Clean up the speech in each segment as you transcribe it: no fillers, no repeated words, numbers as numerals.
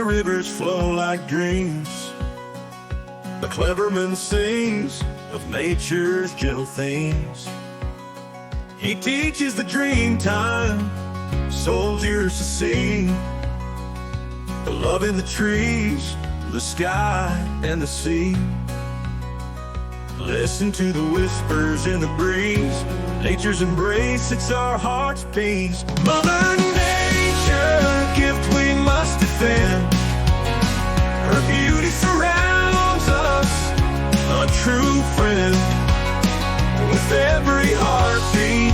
the rivers flow like dreams. The Cleverman sings of nature's gentle themes. He teaches the dream time soldiers to sing, the love in the trees, the sky, and the sea. Listen to the whispers in the breeze, nature's embrace, it's our heart's peace. Mother Nature, gift we must defend. Her beauty surrounds us, a true friend. With every heartbeat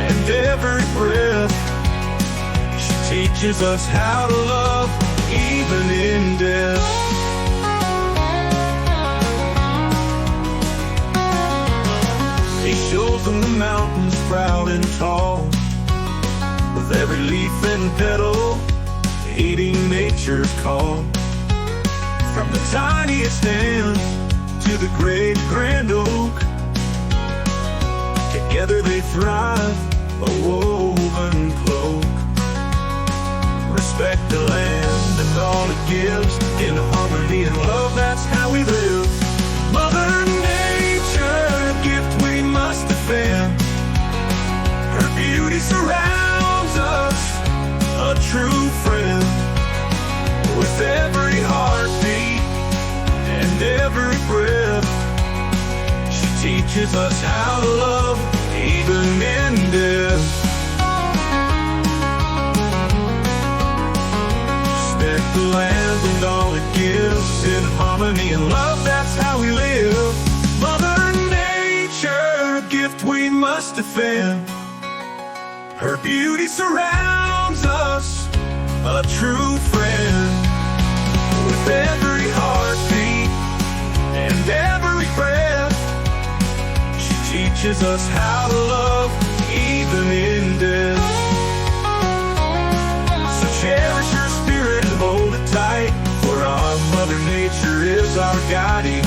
and every breath, she teaches us how to love, even in death. He shows them the mountains proud and tall, with every leaf and petal heeding nature's call. From the tiniest ant to the great grand oak, together they thrive, a woven cloak. Respect the land and all it gives, in harmony and love, that's how we live. Mother Nature, gift we must defend. Her beauty surrounds us, a true friend. With every heartbeat and every breath, she teaches us how to love, even in death. Respect the land and all it gives, in harmony and love, that's how we live. Mother Nature, gift we must defend. Her beauty surrounds us, a true friend. With every heartbeat and every breath, she teaches us how to love, even in death. So cherish her spirit and hold it tight, for our Mother Nature is our guiding